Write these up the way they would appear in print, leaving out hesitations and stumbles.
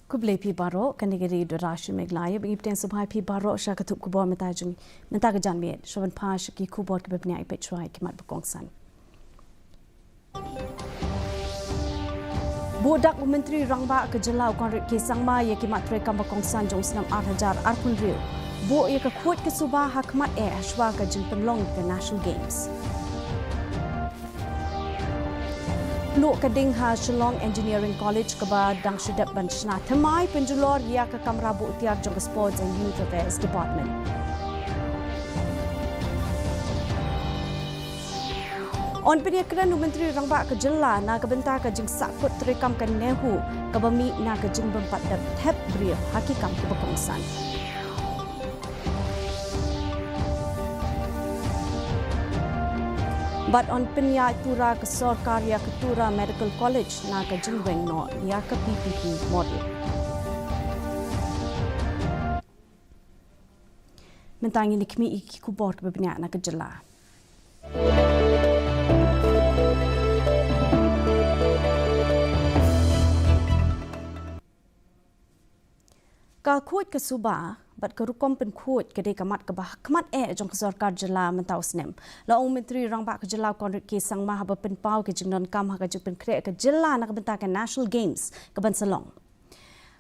Kublai pi baro kanigari dorashi MEGHALAYA bagi pten subhai pi baro sha katup kubor metajung menta ke janmiet shoban pash ki kubor ke bebnya ipet chwai ki mat bekongsan. Budak Menteri Rangba ke Jelau konrit ke sangma ye ki mat treka bekongsan jong senam 8,000 arpun riu. Bu ye ke kuat ke subah hakmat ashwa ke jeng penlong ke National Games. Luk keding ha Shillong Engineering College ke Badang Shudap Banshna Thamai penjulor ya ke kamera bu tiar jong Sports and Youth Affairs Department. On penyekran Menteri Rangba ke Jela na ke bentar ke jeng sakut terekam ke nehu ke bami na ke jeng bempat dap tap beri hakikam ke bekongsan. But on penyak tura ke Sorkarya Ketura Medical College na ke jengweng no ya ke PPP model. Mentangi ni kami iki kubor ke penyak na ke Jela. Ka kuat ke Subah, bat ke rukom pen kuat ke kamat ke bah kamat jong ke Sorkar Jela mentau snem. La Menteri Rangba ke Jela konrit ke sang maha pen pau ke jeng non kam ha ke jeng pen krek ke Jela nak bentar ke National Games ke Ban Selong.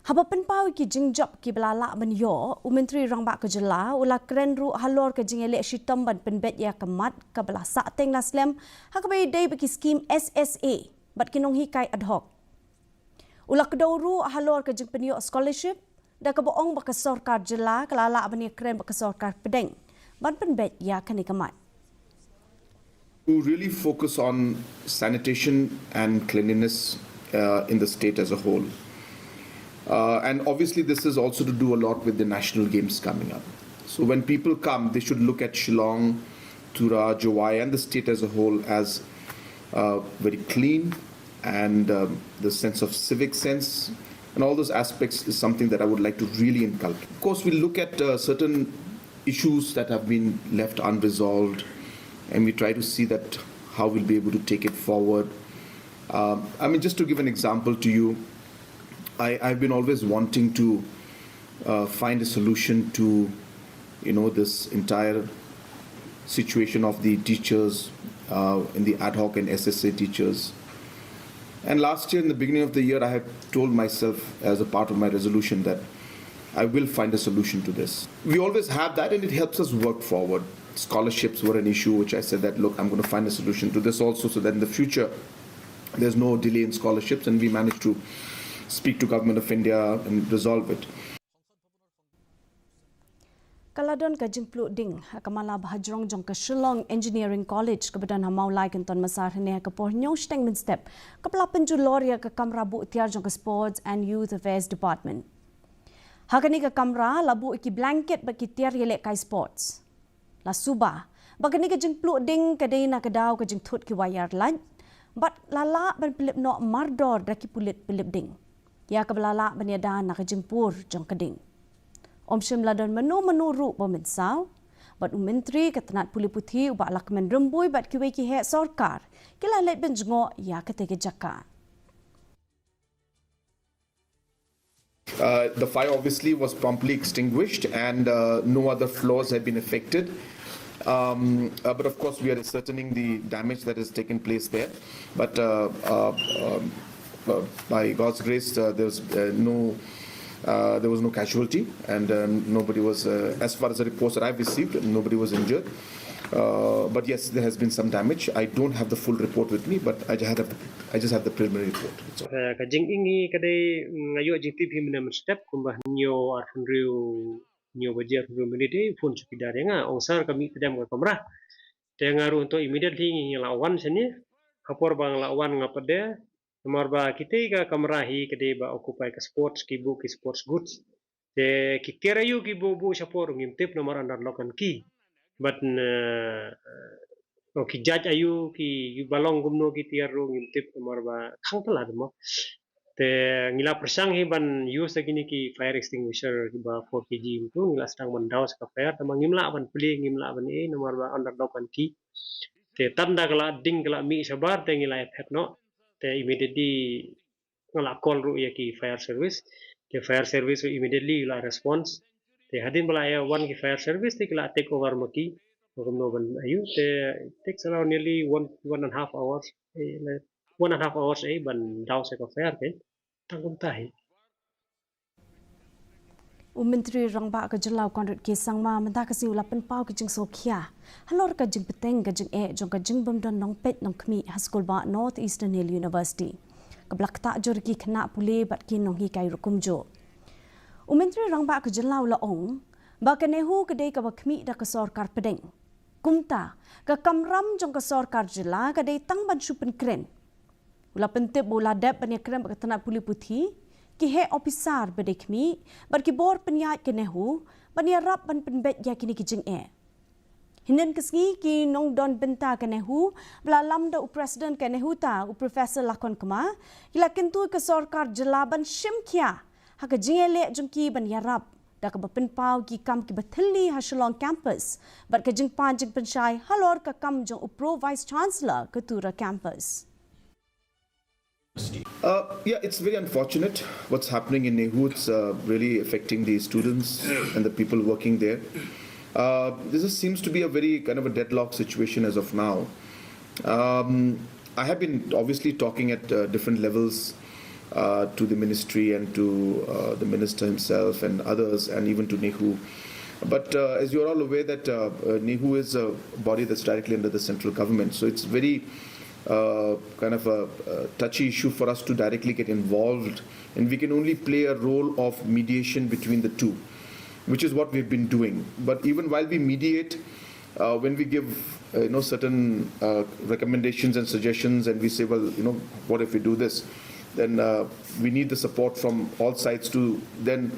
Haba pen pau ki jeng job ki belala ben yo, Menteri Rangba ke Jela ula kren ru halor ke jeng elek shitam ban pen bet ya kamat ke belah sa teng naslem ha ke bai dei bagi skim SSA bat kinong hikai ad hoc. Ula kedauru halor ke jeng pen yo scholarship dah keboong baka Sorkar Jela kelala bani keren baka Sorkar Pedeng ban penbet ya kani kamat. To really focus on sanitation and cleanliness in the state as a whole. And obviously this is also to do a lot with the national games coming up. So when people come, they should look at Shillong, Tura, Jawai and the state as a whole as very clean and the sense of civic sense. And all those aspects is something that I would like to really inculcate. Of course, we look at certain issues that have been left unresolved and we try to see that how we'll be able to take it forward. I mean, just to give an example to you, I've been always wanting to find a solution to, this entire situation of the teachers in the ad hoc and SSA teachers. And last year, in the beginning of the year, I had told myself as a part of my resolution that I will find a solution to this. We always have that and it helps us work forward. Scholarships were an issue, which I said that, look, I'm going to find a solution to this also so that in the future, there's no delay in scholarships and we managed to speak to Government of India and resolve it. Kaladon ka jingplu ding hakamala bahajrong jong ka Shillong Engineering College kebedan hamau lai kenton masar hene ka por nyong steng min step kapla penjuloria ka kamera bu tiar jong ka Sports and Youth Affairs Department. Hakani ka kamera labu iki blanket bagi tiar yelek kai sports. La Subah bagani ka jingplu ding ka deina ka daw ka jing thut ki wayar lan bat lala ban pelip no mardor daki pulit pelip ding. Ya ka belala ban yada na ka jingpur jong ka ding. Om Shimladon menu ru pemensau, bat Menteri ketenat puli putih ubak lakmen rembui bat kiwei ki hek Sorkar, kila let benjengok ya ketege jaka. The fire obviously was promptly extinguished and no other floors had been affected. But of course we are ascertaining the damage that has taken place there. But by God's grace there was no casualty and nobody was, as far as the reports that I've received, nobody was injured. But yes, there has been some damage. I don't have the full report with me, but I just have the preliminary report. Kajing ingi kadai ngayu JTP minam step kumbah nyo arfunriu nyo bajar arfunriu minute phone cuki dari nga ongsar kami pedam ka kamera. Tengaru untuk immediately ngi lawan sini kapor bang lawan ngapade nomor ba kita ka kamera hi kadai ba occupy ka sports ki sports goods. Te ki kerayu ki bu sapor ngintip nomor andar lokan ki. But ki judge ayu ki balong gumno ki tiaru ngintip nomor ba khang telah mo. Te ngila persang hi ban use gini ki fire extinguisher ki ba 4 kg itu ngila sedang mendaus ka fire tamang ngimla ban peli ngimla ban nomor ba andar lokan ki. Te tanda kala ding kala mi sabar te ngila effect no. Te immediately ngala call ru ya ki fire service ke fire service immediately la response te hadin bala ya one ke fire service te la take over maki no ban ayu te takes around nearly one and a half hours 1.5 hours ban daw se ka fire ke tangum tahi Menteri Rangba ke Jelau Konrad ke Sangma mentah ke siu lapan pau ke jing Sokia. Halor ke jing peteng ke jing jong ke jing bemdon nong pet nong kmi Haskul ba North Eastern Hill University. Keblak tak jor ki kena pule bat ki nong hi kai rukum jo. Menteri Rangba ke Jelau la ong ba ke nehu ke dei ke ba kmi da ke sorkar pedeng. Kumta ke kamram jong ke sorkar jela ke dei tang ban supen kren. Ula pentip bola dep ban kren ba ke tanak puli puthi ki he officer bedekmi bar ki bor penyat ke nehu ban ya rap ban penbet ya kini ki jing hinden kesngi ki nong don benta ke nehu bla lam da president ke nehu ta professor lakon kema ila kentu ke sorkar jelaban shimkia ha ke jingele jungki ban ya rap da ke pen pau ki kam ki bathili ha Shillong campus bar ke jing pan jing penshai halor ka kam jong upro vice chancellor ke tura campus. Yeah, it's very unfortunate what's happening in Nehu. It's really affecting the students and the people working there. This seems to be a very kind of a deadlock situation as of now. I have been obviously talking at different levels to the ministry and to the minister himself and others and even to Nehu. But as you're all aware that Nehu is a body that's directly under the central government. So it's very kind of a touchy issue for us to directly get involved, and we can only play a role of mediation between the two, which is what we've been doing. But even while we mediate, when we give certain recommendations and suggestions, and we say, well, what if we do this, then we need the support from all sides to then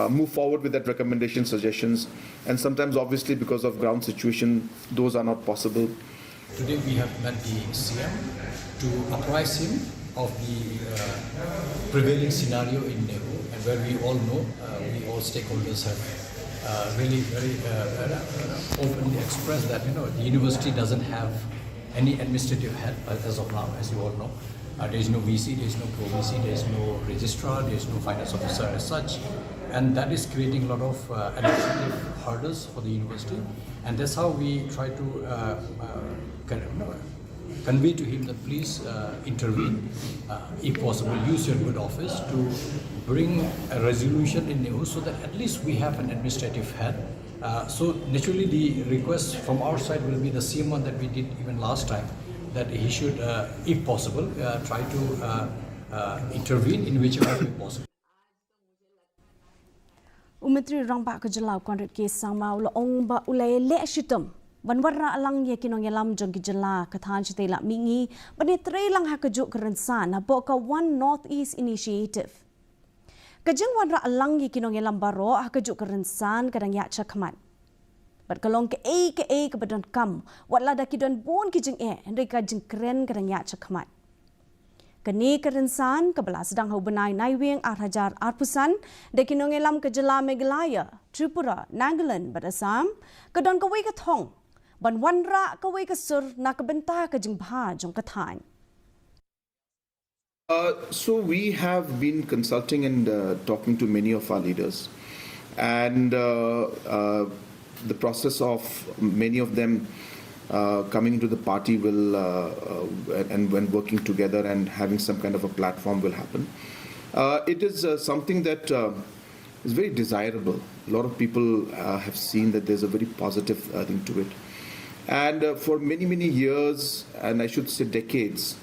move forward with that recommendation, suggestions, and sometimes obviously because of ground situation, those are not possible. Today we have met the CM to apprise him of the prevailing scenario in Nehu, and where we all know, we all stakeholders have really very openly expressed that the university doesn't have any administrative head as of now, as you all know. There is no VC, there is no pro-VC, there is no registrar, there is no finance officer as such, and that is creating a lot of administrative hurdles for the university, and that's how we try to convey to him that please intervene, if possible, use your good office to bring a resolution in Nehu so that at least we have an administrative head. So naturally the request from our side will be the same one that we did even last time, that he should, if possible, try to intervene in whichever way possible. Menteri Rangba ke Jelau Konrad ke Sangma ula ong ba ulai le shitum ban warra alang ye kinong yalam jong ki jela kathan chite la mingi ban tre lang ha ke juk kerensan ha bo ka One Northeast Initiative kajeng warra alang ye kinong yalam baro ha ke juk kerensan kadang ya chakmat bat kalong ke ke badon kam watla da ki don bon ki jing ndai ka jing keren kadang ya chakmat kini kerensan kebala sedang hau benai naiwing arhajar arpusan dekinong elam kejela Meghalaya, Tripura, Nagaland, Badasam, kedon kawai kathong, ban wanra kawai kasur na kebenta kejeng bha jong kathan. So we have been consulting and talking to many of our leaders, and the process of many of them coming into the party will and when working together and having some kind of a platform will happen. It is something that is very desirable. A lot of people have seen that there's a very positive thing to it, and for many years, and I should say decades,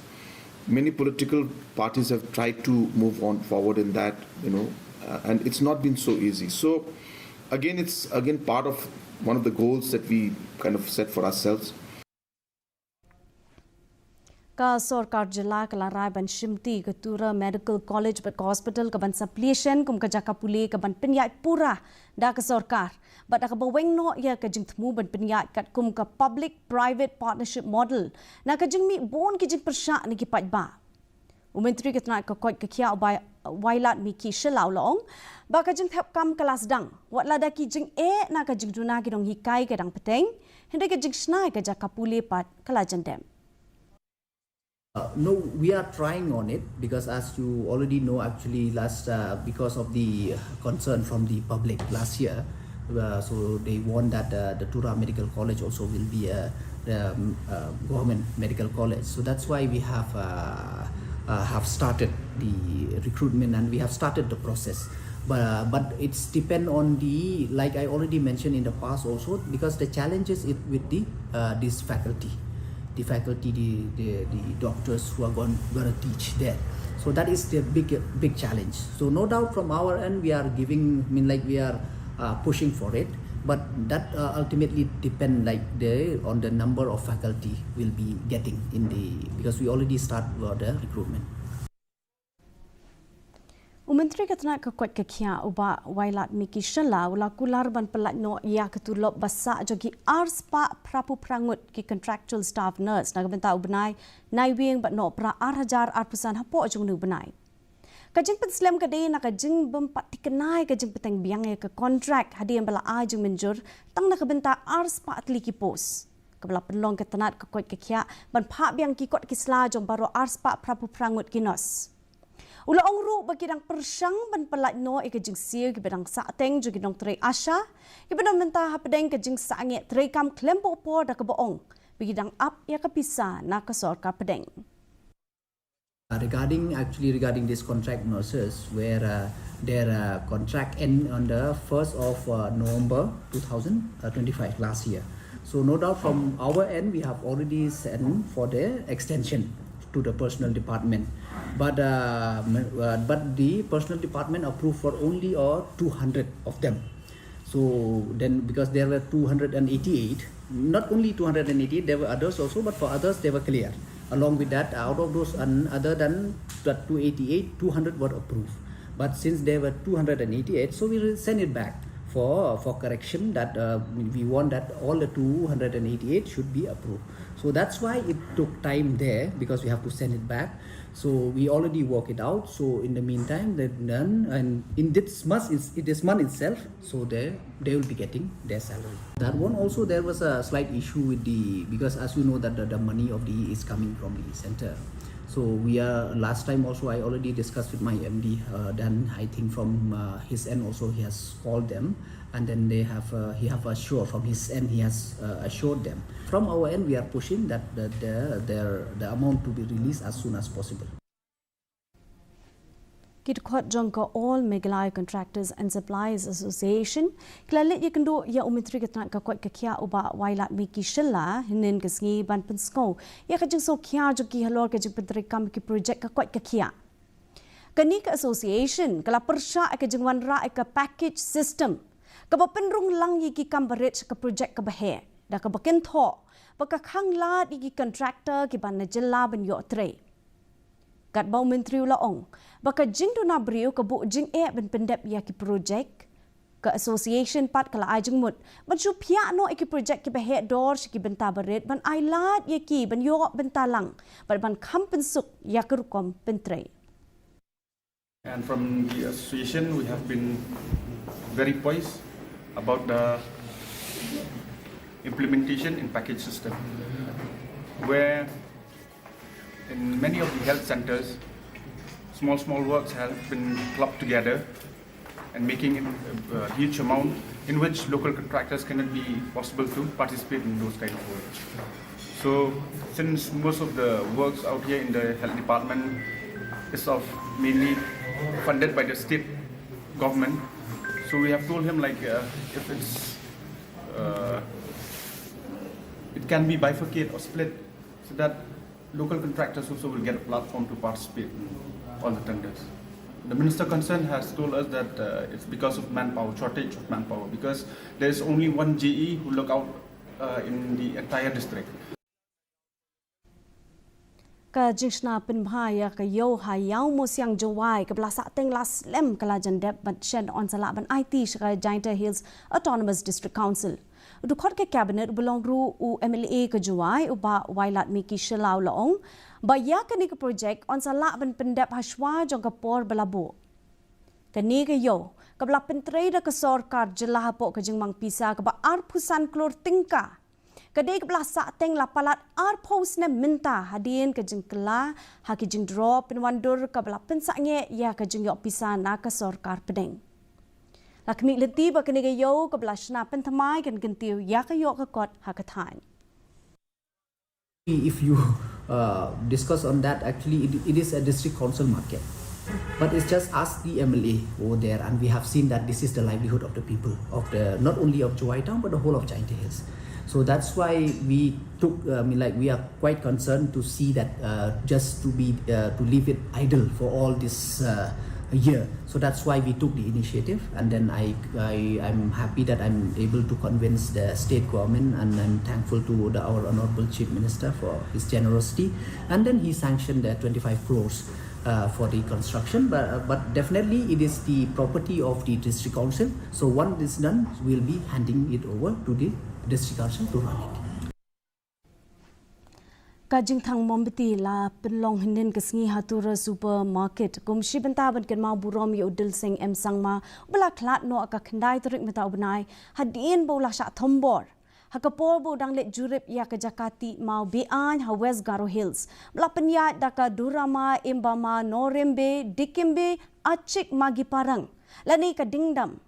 many political parties have tried to move on forward in that, and it's not been so easy. So again, it's part of one of the goals that we kind of set for ourselves. Ka sorkar jela kalarai ban shimti ketura medical college but hospital ke ban suppletion kum ka jakapuli ke ban penyat pura da ke sorkar but ka baweng no ya ke jing thmu ban penyat kat kum ka public private partnership model na ka jing mi bon ki jing persya ni ki patba Menteri ketna ka koi ka khia bai wailat mi ki shelau long ba ka jing thap kam kelas dang wat la da ki jing na ka jing duna ki dong hikai ke dang peteng hende ka jing snai ka jakapuli pat kala jandem No, we are trying on it because, as you already know, actually because of the concern from the public last year, so they want that the Tura Medical College also will be a government medical college. So that's why we have started the recruitment and we have started the process. But it's depend on the, like I already mentioned in the past also, because the challenges with this faculty. The faculty, the doctors who are going to teach there. So that is the big challenge. So no doubt from our end we are giving, we are pushing for it, but that ultimately depend on the number of faculty we'll be getting because we already start the recruitment. Menteri Ketenaga Kerjaan Kekia uba wailat miki shela ula kular ban pelatno ia ketulop basak jogi arspa prapu prangut ki contractual staff nurse naga benta ubnai naiwing bat no pra arhajar arpusan hapo jungnu benai. Kajing penslam kade nak kajing bempat dikenai kajing peteng biang ke kontrak hadian bala ajung menjur tang nak benta arspa atliki pos. Kebala penlong ketenat ke Kekia ban pak biang ki kot kisla jom baro arspa prapu prangut kinos. Ula ongru bagi dang persang ban pelat no ikajing siu ki bedang sateng jogi dong trei asha ki bedang mentah hapedeng kajing sanget trei kam klempo por da keboong bagi dang up ya kapisa na kasor ka pedeng. Regarding this contract nurses where their contract end on the 1st of November 2025 last year. So no doubt from our end we have already sent for the extension to the personnel department, but the personnel department approved for only 200 of them. So then, because there were 288, not only 288, there were others also, but for others they were clear. Along with that, out of those and other than that 288, 200 were approved. But since there were 288, so we will send it back for correction that we want that all the 288 should be approved. So that's why it took time there, because we have to send it back. So we already work it out. So in the meantime, they've done, and in this month itself, so they will be getting their salary. That one also there was a slight issue with because as you know that the money of the is coming from the center. So we are last time also I already discussed with my MD. Then I think from his end also he has called them, and then he have assured from his end he has assured them. From our end we are pushing that the amount to be released as soon as possible. Kidkot jongka all Meghalaya Contractors and Suppliers Association klalit yakendo ya Menteri Ketenaga Kerjaan Kekia uba wailat miki shela hinin kesngi ban pensko ya kajing so kia joki halor kajing penterikam ki projek Kerjaan Kekia. Kani ke association kala persya kajing wanra ke package system ke penrung lang yiki kambaret ke projek ke bahe da ke baken tho baka khangla yiki contractor ki ban najela ban yo tre. Kat bau menteri ulaong baka jing do na brio ke bu jing ben pendep ya ki projek ke association pat kala ajeng mut ban su pia no ki projek ki behe dor ki benta beret ban ailat ya ki ban yo bentalang ban kham pensuk ya kerukom pentre. And from the association we have been very poised about the implementation in package system, where in many of the health centers, small works have been clubbed together and making a huge amount in which local contractors cannot be possible to participate in those kind of works. So since most of the works out here in the health department is mainly funded by the state government, so we have told him if it can be bifurcated or split so that local contractors also will get a platform to participate in all the tenders. The minister concerned has told us that it's because of manpower, shortage of manpower, because there is only one GE who look out in the entire district. Ka jingsna penbhaya ka yo hayau mosiang jawai ka blasa teng las lem kala jandep ban shen on sala ban IT shaka Giant Hills Autonomous District Council. Dukot ke cabinet belong ru u MLA ke jawai uba wailat miki shelau laong baya kani ke projek on sala ban pendep haswa jong ka por belabo. Kani ke yo ka bla pentrei da ke sorkar jelah po ke jingmang pisa ka ba arpusan klor tingka Kadai kebelah saateng lapalat arpos ne minta hadin ke jengkela haki jeng drop penwandur kebelah pensaknya ya ke jeng yok pisah na ke sorkar pedeng. Lakmi leti bakene ke yo kebelah shna pentamai kan gentiu ya ke yok ke kot hakatan. If you discuss on that, actually it is a district council market. But it's just us, the MLA over there, and we have seen that this is the livelihood of the people, of the not only of Juai Town but the whole of Giant Hills. So that's why we took, we are quite concerned to see that just to leave it idle for all this year. So that's why we took the initiative, and then I'm happy that I'm able to convince the state government, and I'm thankful to our honorable chief minister for his generosity, and then he sanctioned the 25 crores. For the construction, but definitely it is the property of the district council. So once this is done, we'll be handing it over to the district council to run it. Kajing thang mombiti la penlong hinin kesengi hatura supermarket kumshi bentaban ken mau burom yo dil sing em sangma bela klat no aka kendai terik meta ubnai hadin bola sha thombor Hakapor bo dang let jurip ya ke Jakati mau bean ha West Garo Hills. Belapenya daka Durama, Imbama, Norembe, Dikimbe, Acik Magi Parang. Lani ka dingdam.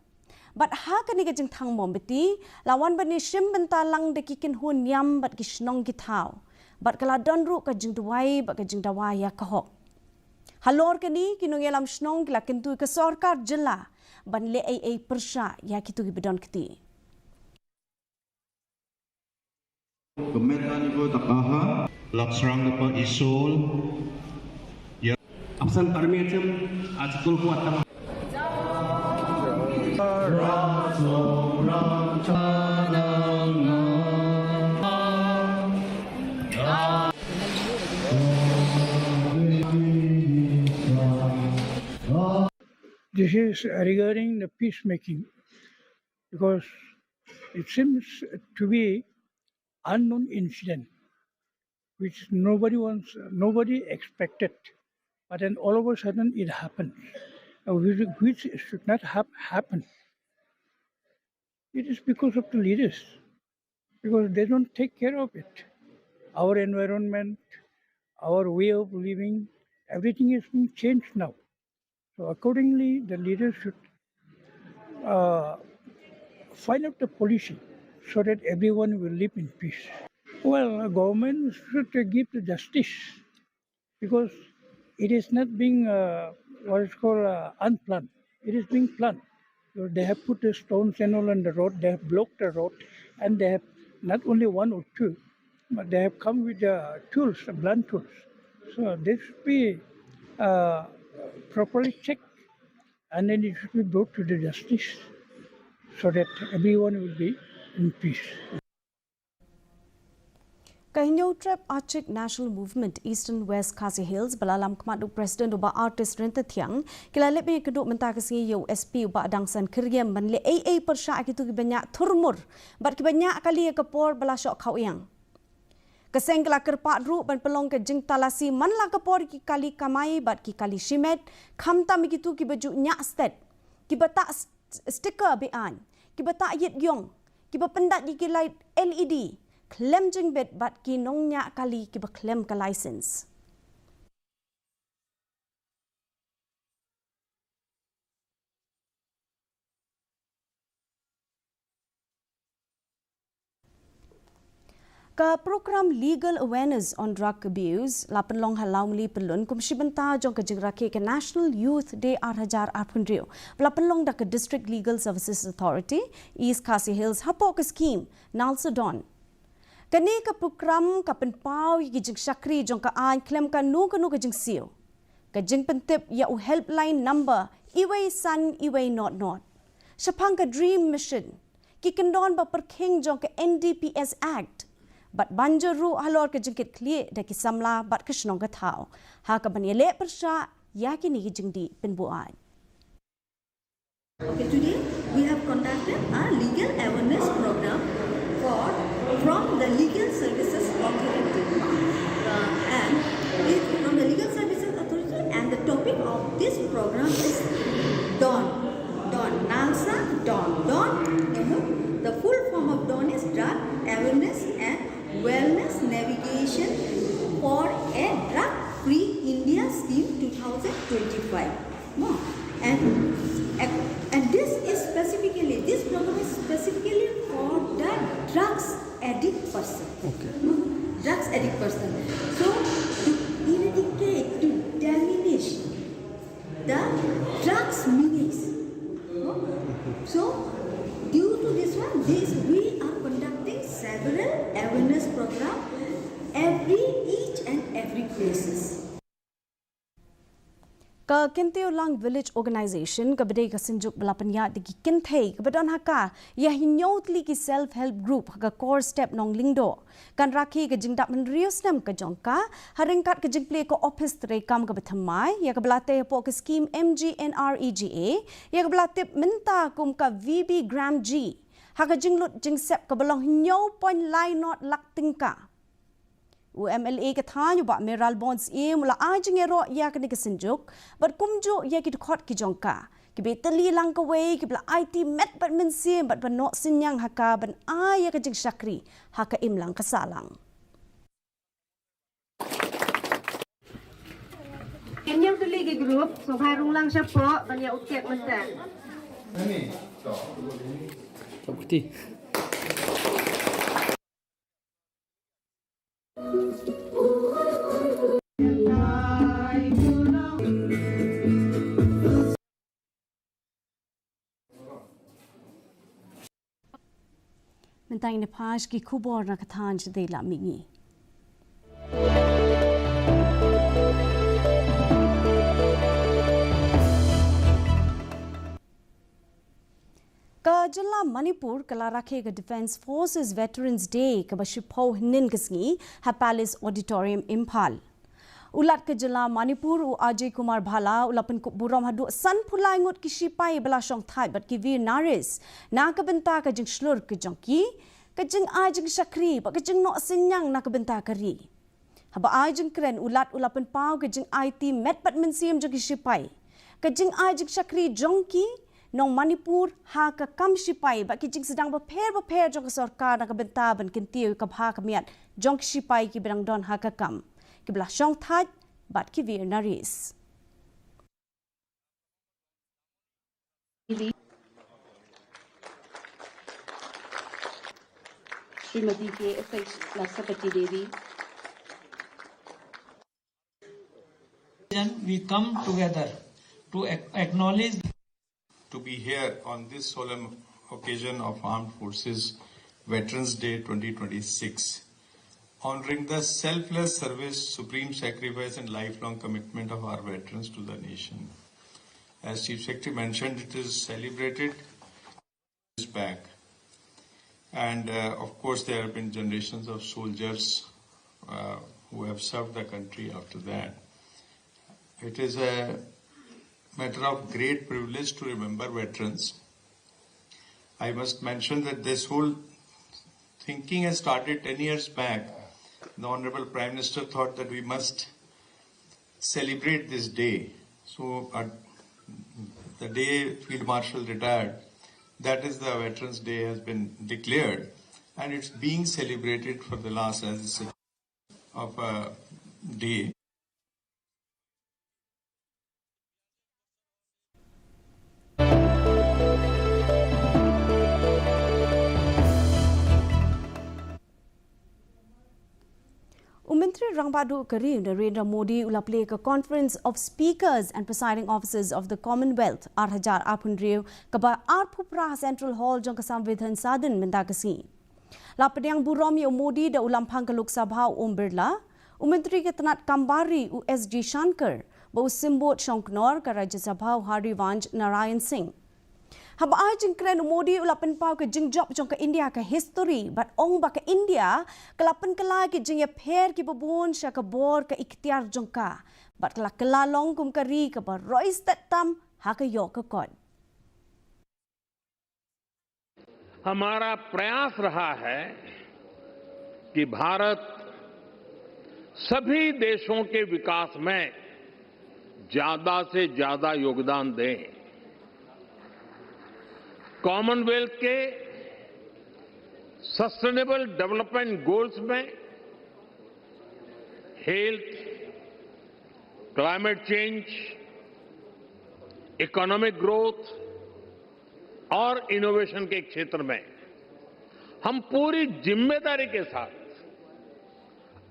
But ha ka ni ka jing thang mombeti lawan bani shim bentalang de kikin hun yam bat kishnong kitau. But kala donru ka jing duwai bat ka jing dawai ya kahok. Halor ka ni kinong yalam shnong kila kintu ka sorkar jela ban le ay persya ya kitu gibedon kiti. Kementerian Ibu Takaha Laksrang Depan Isul Absen Parmiacem Atkul Kuat This is regarding the peacemaking, because it seems to be unknown incident which nobody expected, but then all of a sudden it happened, which should not have happened. It is because of the leaders, because they don't take care of it. Our environment, our way of living, everything is being changed now. So accordingly, the leaders should find out the policy so that everyone will live in peace. Well, the government should give the justice, because it is not being what is called unplanned. It is being planned. So they have put the stones and all on the road. They have blocked the road, and they have not only one or two, but they have come with tools, blunt tools. So they should be properly checked, and then it should be brought to the justice, so that everyone will be in peace. Kahinyo Trap Acik National Movement Eastern West KHASI Hills balalam kemaduk Presiden uba artis renta tiang kila lepi keduk mentah kesingi yo SP uba dangsan keriem banle AA persya akitu banyak turmur bat banyak kali kepor belasok kau yang keseng kala kerpak ru ban pelong ke jeng talasi man la kepor ki kali kamai bat ki kali shimet khamta mikitu ki baju nyak stet ki bata stiker bean ki bata yet yong ki pendat di light LED klem jeng bet bat ki nong nyak kali ki klem ka license. Ka program Legal Awareness on Drug Abuse, lapan long halau meli pelun kumsi benta jong ka jengrake ke National Youth Day 2018. Lapan long da ke District Legal Services Authority, East KHASI Hills hapok ke scheme Nalsa Don. Kani ka program ka penpau yi jeng syakri jong ka an klem ka nu ka jeng sio. Ka jeng pentip ya u helpline number iway san iway not. Syapang ka dream mission. Ki kendon ba perking jong ka NDPS Act. Bat banjur ru halor ke jengkit kli da ki samla bat ke shnong ka thau. Ha ka banyele persya ya ki ni jengdi penbuan. Okay, today we have conducted a legal awareness program from the Legal Services Authority and from the Legal Services Authority, and the topic of this program is DON. Nalsa Don. The full form of DON is Drug Awareness and Wellness Navigation for a Drug-Free India Scheme 2025. No. And this program is specifically for the drugs addict person. Okay. Drugs addict person. So to eradicate, to diminish the drugs menace. So due to this one, we are conducting several awareness programs each and every places. Ka Kinteo Lang Village Organization ka bedai ka sinjuk belapanya digi kintei ka bedon haka ya hinyotli ki self help group ka core step nong lingdo kan rakhi ka jingdak menrius nam ka jongka haringkat ka jingple ko office rekam ka bethamai ya ka belate po ka scheme MGNREGA ya ka belate minta kum ka VB gram G haka jinglut jingsep ka belong hinyo point lai not lak tingka UMLA ke thanyu ba meral bonds mula ajing ero ya ke sinjuk but kumjo ya ki khot ki jongka ki betali lang ka we ki bla IT met but men sim but no sinyang haka ban ya ke jing shakri haka imlang ka salang kenyang tuli ke group so harung lang siya po banya utek masa ani so putih mentang ne pas ki kubor na kathan jde la mingi ka jilla Manipur kala rakhe ka Defence Forces Veterans Day ka bashipo hinin kasngi ha Palace Auditorium Impal ulat ke jilla Manipur u Ajay Kumar Bhala ulapan ku buram hadu san phulai ngot ki sipai bala song thai bat ki vir naris na ka benta ka jing slur ke jongki ka jing ajing shakri ba ka jing no sinyang na ka benta kari haba ajing kren ulat ulapan pau ka jing IT met pat men sim jong ki sipai ka jing ajing shakri jongki nong Manipur ha ka kam sipai ba ki jing sedang ba pher jong ka sarkar na ka benta ban kintiu ka bha ka miat jong ki sipai ki berang don ha ka kam ki bla shong thaj bat ki vir naris Shrimati के राष्ट्रपति देवी we come together to acknowledge to be here on this solemn occasion of Armed Forces Veterans Day 2026, honoring the selfless service, supreme sacrifice and lifelong commitment of our veterans to the nation. As Chief Secretary mentioned, it is celebrated back. And of course, there have been generations of soldiers who have served the country after that. It is a matter of great privilege to remember veterans. I must mention that this whole thinking has started 10 years back. The Honorable Prime Minister thought that we must celebrate this day. So the day Field Marshal retired, that is the Veterans Day has been declared, and it's being celebrated for the last, as I said, of a day. Menteri Rangbadu Karim Narendra Modi ulaple ke Conference of Speakers and Presiding Officers of the Commonwealth Arhajar Apundriu kaba Arpupra Central Hall jong kesamvidhan sadan mendagasi. Lapadiang burom yo Modi da ulampang ke Lok Sabha Om Birla, Menteri ke Tanat Kambari USG Shankar, bau simbot Shanknor ke Rajya Sabha Harivansh Narayan Singh. Haba ajing kren Modi ulapan pau ke jing job jong ke India ke history but ong ba ke India kelapan kela ke jing ya pher ki babon sha ke bor ke ikhtiar jong ka but kela kela long kum kari ke ba rois tam ha ke yo ke kon हमारा प्रयास रहा है कि भारत सभी देशों के विकास में ज्यादा से ज्यादा योगदान दे कॉमनवेल्थ के सस्टेनेबल डेवलपमेंट गोल्स में health, climate change, economic growth और इनोवेशन के क्षेत्र में हम पूरी जिम्मेदारी के साथ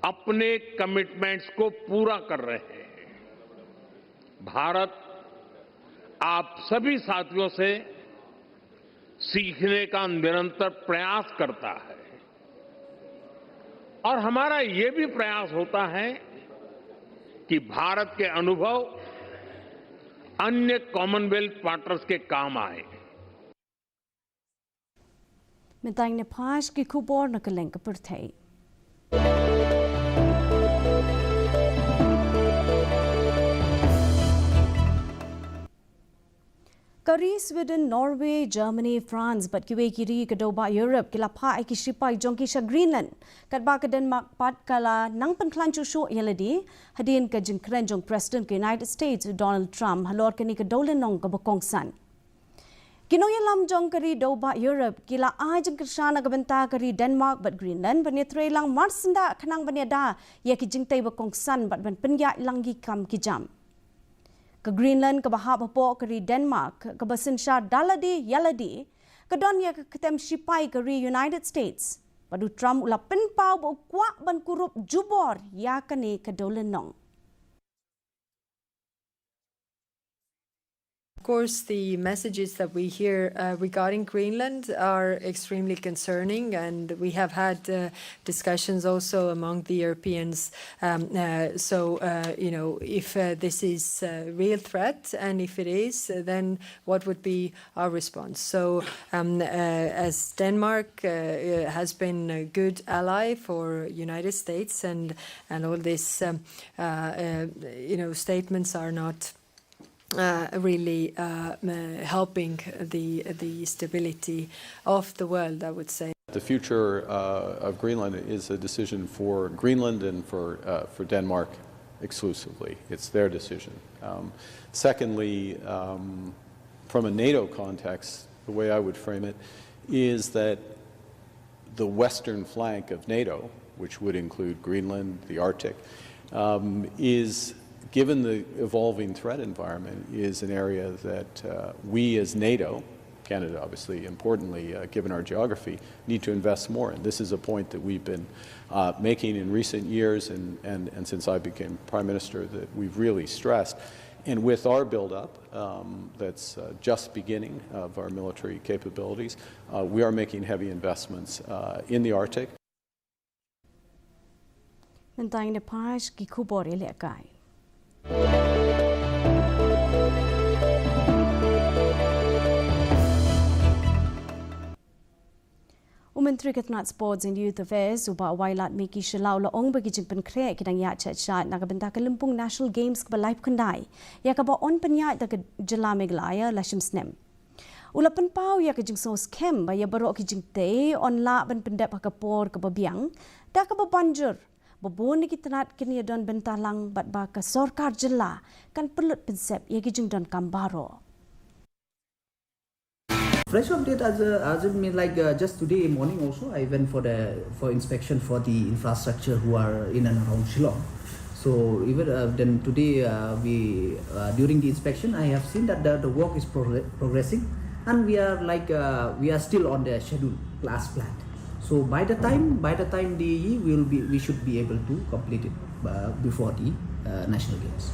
अपने कमिटमेंट्स को पूरा कर रहे हैं। भारत आप सभी साथियों से सीखने का निरंतर प्रयास करता है और हमारा ये भी प्रयास होता है कि भारत के अनुभव अन्य कॉमनवेल्थ पार्टनर्स के काम आए। Mentang ne pas ki kubor na keleng ke pertai. Kari Sweden, Norway, Germany, France, but kiwe kiri kedoba Europe kila pa ai ki shipai jongki sha Greenland. Kat ba ke Denmark pat kala nang penklancu sho yeladi hadin ke jingkren jong President ke United States Donald Trump halor ke ni ke dolen nong ke bokongsan. Kinoya lam jong kari doba Europe kila ajeng kershana kabenta kari Denmark but Greenland bani tre lang marsenda kanang bani da ya ki jingtai bokongsan but ban penya langi kam ki jam. Ke Greenland ke bahap apo kari Denmark ke basinsha daladi yaladi ke don ya ke ketem shipai kari United States. Padu Trump ula penpau bo kwa ban kurup jubor ya kane ke dolen nong. Of course, the messages that we hear regarding Greenland are extremely concerning, and we have had discussions also among the Europeans. If this is a real threat, and if it is, then what would be our response? So, as Denmark has been a good ally for United States, and all these statements are not really helping the stability of the world, I would say. The future of Greenland is a decision for Greenland and for Denmark exclusively. It's their decision. Secondly, from a NATO context, the way I would frame it is that the western flank of NATO, which would include Greenland, the Arctic, is, given the evolving threat environment, is an area that we as NATO, Canada obviously importantly, given our geography, need to invest more in. This is a point that we've been making in recent years and since I became Prime Minister, that we've really stressed. And with our build-up that's just beginning of our military capabilities, we are making heavy investments in the Arctic. Mentang ne pas ki kubor ele kai. Menteri Ketenat Sports and Youth Affairs uba wailat miki shalau la ong bagi jimpen kre kidang ya chat na kabenta Kalimpong National Games ka live kandai ya ka ba on penya da jela Meghalaya lashim snem ulapan pau ya ka jing sos kem ba ya baro ki jing te on la ban pendap ka por ka babiang da ka ba banjur babon ni Ketenat kini don bentalang bat ba ka sarkar jela kan perlut pensep ya ki jing don kambaro. Fresh update as it mean like just today morning also I went for inspection for the infrastructure who are in and around Shillong. So even then today we during the inspection I have seen that the work is progressing and we are still on the schedule as planned. So by the time we should be able to complete it before the National Games.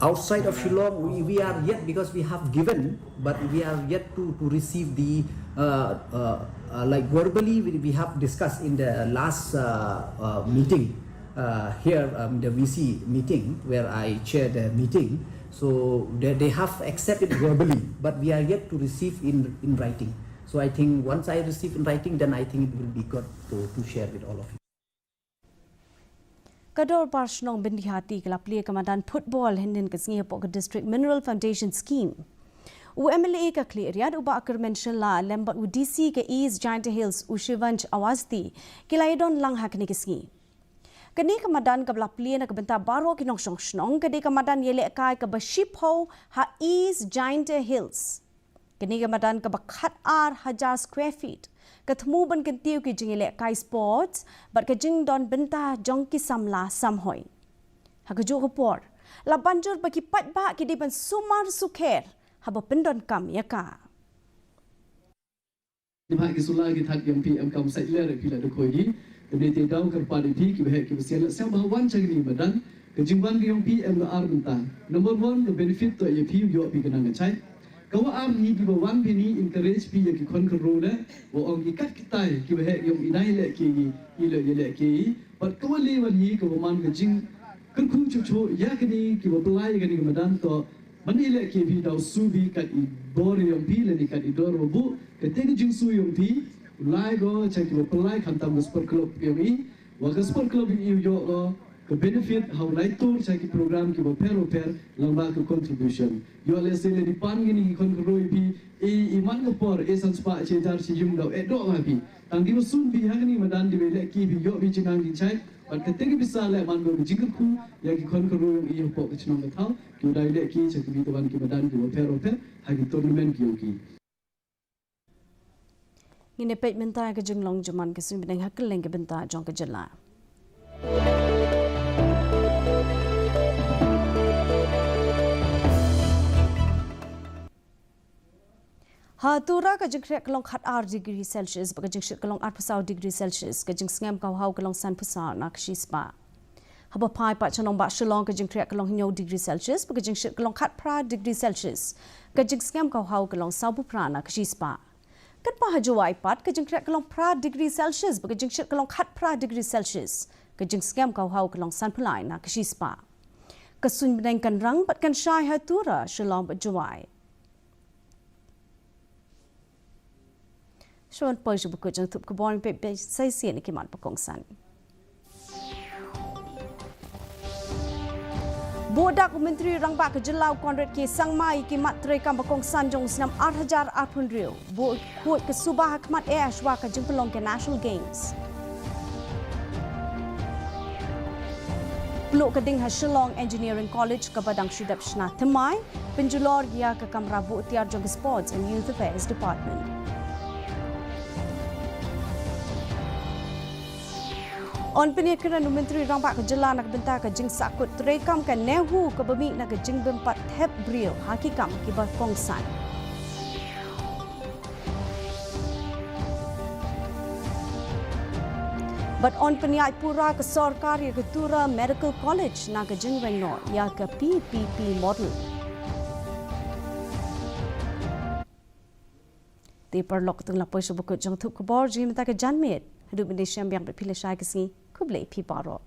Outside of Shillong, we are yet, because we have given, but we are yet to receive the, like verbally we have discussed in the last meeting here, the VC meeting where I chaired the meeting. So they have accepted verbally, but we are yet to receive in writing. So I think once I receive in writing, then I think it will be good to share with all of you. Kador Parshnong Bindihati Kalaplia Kamadan Football Hindin Kasngia Poka District Mineral Foundation Scheme. UMLA ka clear yad uba akar mention la lembat UDC ke East Giant Hills Ushivanch Awasti kilaidon lang hakni kisngi. Kani Kamadan Kablaplia na kabenta baro kinong shnong kadi Kamadan yele kai ka bashipho ha East Giant Hills. Kani Kamadan ka bakhat 1000 square feet ketemu ban kentiu ki jingile kai sports bat ke jing don benta jong ki samla samhoi hagaju report la banjur bagi pat ba ki di ban sumar sukher haba pendon kam yaka di bagi sulai ki that yang PM kam sai le ki la de khoi di de te dau kar pa di ki he ki sian sa ba wan chang ni badan ke jingban ki yang PM la ar benta number 1 the benefit to ye pi yo pi kana ngachai kawa am ni ki ba wan pi ni encourage pi ye ki kon ko ro le wo ong ki kat ki tai ki he yong idai le ki i le ki but kawa le wan ni ko man ke jing kan khung chu chu ya ki ni ki ba plai ki ni madan to mani le ki pi dau su bi kat i bor yong pi le ni kat i dor bu ke te jing su yong pi lai go check ki ba plai kan tam sport club yong i wa ka sport club i yo go ke benefit how lai tour check ki program ki ba per lamba ke contribution yo le se le di pan ni kon ko roi pi i man ko por e san spa che jar si jum do e do ma pi tang di sun bi ha ni madan di le ki bi yo bi jingang di chai but ke te ki bisa le man go jing ku ya ki kon ko roi i po ke chnong ka thau ki dai le ki che ki bi to ban ki madan ki ba per ha ki tournament ki yo ki ngine pet menta ke jinglong jaman ke sun bidang hakkel leng ke benta jong ke jela Hatura ka jingkre kalong khat 8 degree Celsius ba jingshit kalong 8 degree Celsius ka jing sngam ka hau kalong san pusa na khispa haba pai pa chanong ba shillong ka jingkre kalong 9 degree Celsius ba jingshit kalong khat pra degree Celsius ka jing sngam ka hau kalong sabu pra na khispa kat pa hajwai pat ka jingkre kalong pra degree Celsius ba jingshit kalong khat pra degree Celsius ka jing sngam ka hau kalong san pulai na khispa ka sun bneng kan rang pat kan shai hatura shillong ba jwai Sean Persia buku jang tup kebon pe sai sian ki mat pakong san. Bodak Menteri Rangba ke Jelau Konrad ki sangmai ki mat tre kam pakong san jong snam 8,800 riu. Bo kuat ke subah hakmat ashwa ka jing pelong ke National Games. Peluk ke ding Shillong Engineering College ke Badang Shidap Shna Temai, penjulor dia ke Kamrabu Tiar jong Sports and Youth Affairs Department. On penyekiran Menteri Rangba ke Jelan nak bentar ke jing sakut terekam ke nehu ke bemi nak ke jing bempat thep bril hakikam ki ba kongsan. But on peniai pura ke sarkar ya ke Tura Medical College nak ke jing rengno ya ke PPP model. Di perlok tenglah pois buku jang thup ke bor jing bentar ke janmit. Hidup Indonesia yang berpilih syai kesini, kublai pi baro.